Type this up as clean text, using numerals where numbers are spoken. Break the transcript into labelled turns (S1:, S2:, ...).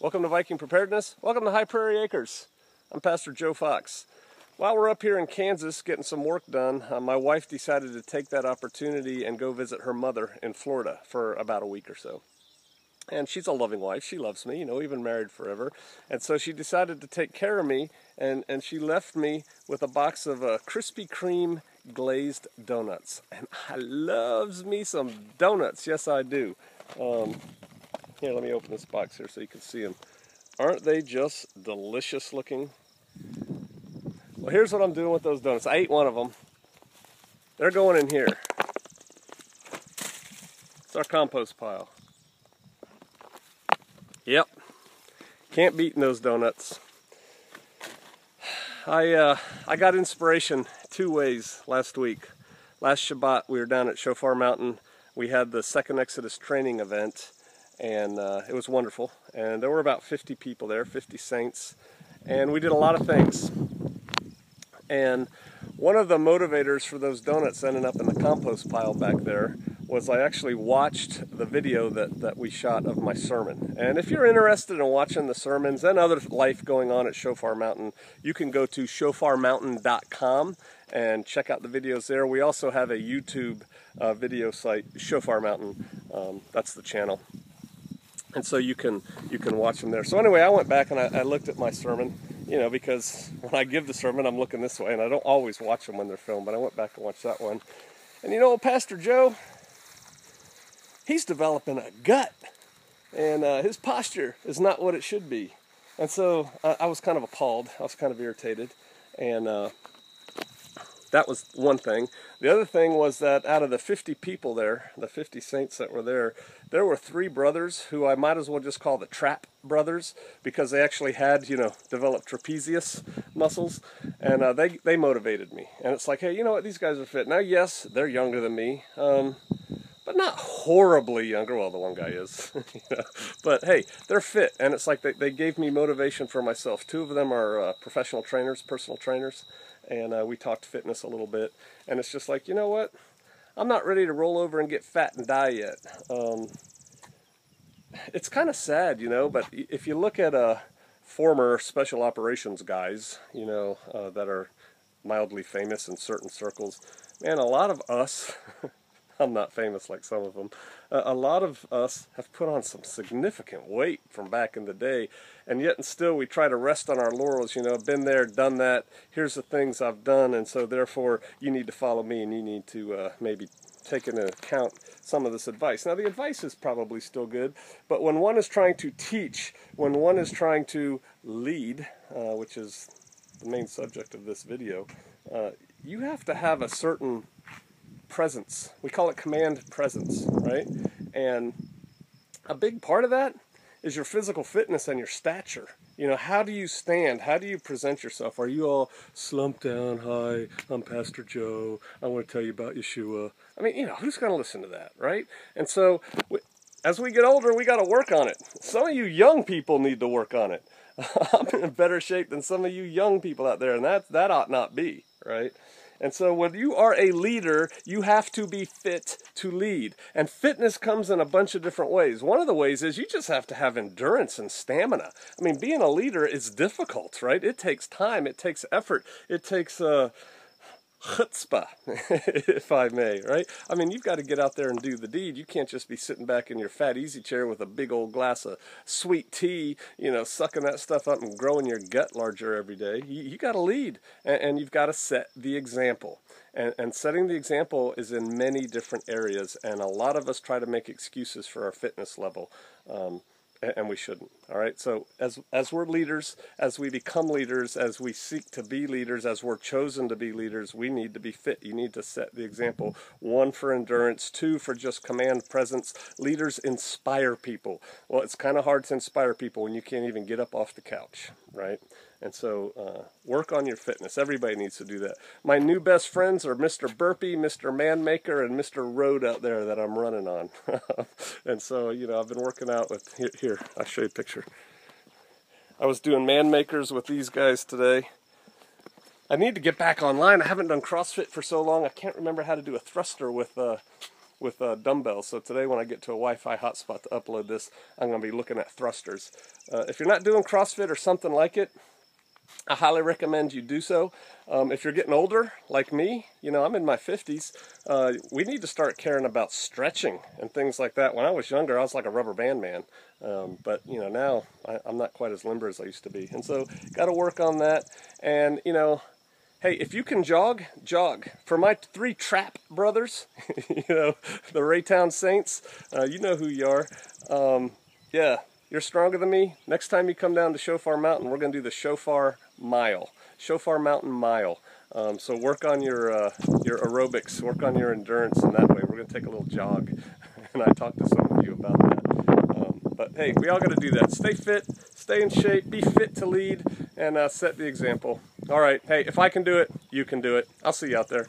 S1: Welcome to Viking Preparedness. Welcome to High Prairie Acres. I'm Pastor Joe Fox. While we're up here in Kansas getting some work done, my wife decided to take that opportunity and go visit her mother in Florida for about a week or so. And she's a loving wife. She loves me, we've been married forever. And so she decided to take care of me, and she left me with a box of Krispy Kreme glazed donuts. And I loves me some donuts. Yes, I do. Here, let me open this box here so you can see them. Aren't they just delicious looking? Well, here's what I'm doing with those donuts. I ate one of them. They're going in here. It's our compost pile. Yep. Can't beat those donuts. I got inspiration two ways last week. Last Shabbat, we were down at Shofar Mountain. We had the Second Exodus training event, and it was wonderful. And there were about 50 people there, 50 saints, and we did a lot of things. And one of the motivators for those donuts ending up in the compost pile back there was I actually watched the video that we shot of my sermon. And if you're interested in watching the sermons and other life going on at Shofar Mountain, you can go to shofarmountain.com and check out the videos there. We also have a YouTube video site, Shofar Mountain. That's the channel. And so you can watch them there. So anyway, I went back and I looked at my sermon, because when I give the sermon, I'm looking this way, and I don't always watch them when they're filmed, but I went back and watched that one. And Pastor Joe, he's developing a gut, and his posture is not what it should be. And so I was kind of appalled. I was kind of irritated, and that was one thing. The other thing was that out of the 50 people there, the 50 saints that were there were three brothers who I might as well just call the Trap Brothers, because they actually had, developed trapezius muscles, and they motivated me. And it's like, hey, you know what, these guys are fit. Now, yes, they're younger than me, but not horribly younger. Well, the one guy is, but hey, they're fit, and it's like they gave me motivation for myself. Two of them are professional trainers, personal trainers, and we talked fitness a little bit, and it's just like, you know what, I'm not ready to roll over and get fat and die yet. It's kind of sad, but if you look at former special operations guys, that are mildly famous in certain circles, man, a lot of us, I'm not famous like some of them, a lot of us have put on some significant weight from back in the day, and yet and still we try to rest on our laurels, been there, done that, here's the things I've done, and so therefore you need to follow me, and you need to maybe take into account some of this advice. Now, the advice is probably still good, but when one is trying to teach, when one is trying to lead, which is the main subject of this video, you have to have a certain presence. We call it command presence, right? And a big part of that is your physical fitness and your stature. How do you stand? How do you present yourself? Are you all slumped down? Hi, I'm Pastor Joe. I want to tell you about Yeshua. I mean, who's going to listen to that, right? And so, as we get older, we got to work on it. Some of you young people need to work on it. I'm in better shape than some of you young people out there, and that ought not be, right? And so when you are a leader, you have to be fit to lead. And fitness comes in a bunch of different ways. One of the ways is you just have to have endurance and stamina. I mean, being a leader is difficult, right? It takes time. It takes effort. It takes chutzpah, if I may, right? I mean, you've got to get out there and do the deed. You can't just be sitting back in your fat easy chair with a big old glass of sweet tea, sucking that stuff up and growing your gut larger every day. You got to lead, and you've got to set the example. And setting the example is in many different areas, and a lot of us try to make excuses for our fitness level. And we shouldn't, all right? So as we're leaders, as we become leaders, as we seek to be leaders, as we're chosen to be leaders, we need to be fit. You need to set the example. 1, for endurance. 2, for just command presence. Leaders inspire people. Well, it's kind of hard to inspire people when you can't even get up off the couch, right? And so work on your fitness. Everybody needs to do that. My new best friends are Mr. Burpee, Mr. Manmaker, and Mr. Road out there that I'm running on. And so, I've been working out with, here, I'll show you a picture. I was doing Manmakers with these guys today. I need to get back online. I haven't done CrossFit for so long. I can't remember how to do a thruster with with dumbbells. So today when I get to a Wi-Fi hotspot to upload this, I'm going to be looking at thrusters. If you're not doing CrossFit or something like it, I highly recommend you do so. If you're getting older, like me, you know, I'm in my 50s, we need to start caring about stretching and things like that. When I was younger, I was like a rubber band man. But, you know, now I'm not quite as limber as I used to be. And so, got to work on that. And, you know, hey, if you can jog, jog. For my 3 trap brothers, you know, the Raytown Saints, you know who you are. Yeah. You're stronger than me. Next time you come down to Shofar Mountain, we're going to do the Shofar Mile. Shofar Mountain Mile. So work on your aerobics, work on your endurance, and that way we're going to take a little jog. And I talked to some of you about that. But hey, we all got to do that. Stay fit, stay in shape, be fit to lead, and set the example. All right, hey, if I can do it, you can do it. I'll see you out there.